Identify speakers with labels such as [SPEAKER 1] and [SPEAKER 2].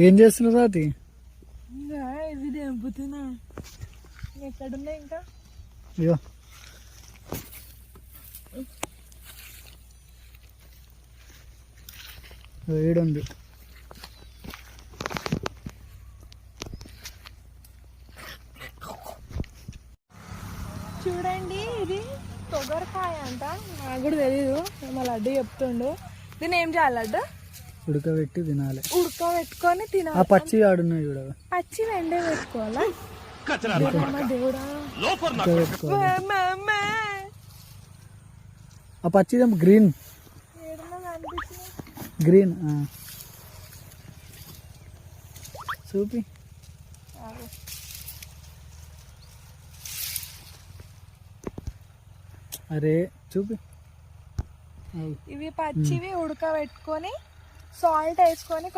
[SPEAKER 1] ఏం చేస్తున్నావు అది?
[SPEAKER 2] ఇవి దింపుతున్నా. ఎక్కడున్నాయి ఇంకా?
[SPEAKER 1] అయ్యో వేడుంది.
[SPEAKER 2] చూడండి, ఇది తొగరకాయ అంట. నాకు కూడా తెలీదు, మా లడ్డు చెప్తుండు. దీన్ని ఏం చేయాలి లడ్డు?
[SPEAKER 1] ఉడకబెట్టి తినాలి.
[SPEAKER 2] ఉడకబెట్టుకొని
[SPEAKER 1] ఆ
[SPEAKER 2] తినాలి.
[SPEAKER 1] పచ్చి ఆడున్నాయి చూడ,
[SPEAKER 2] పచ్చి ఎండే పెట్టుకోవాలా? దేవుడా,
[SPEAKER 1] ఆ పచ్చి గ్రీన్ గ్రీన్ చూపి. అరే చూపి.
[SPEAKER 2] ఇవి పచ్చివి ఉడకబెట్టుకొని సాల్ట్ వేసుకొని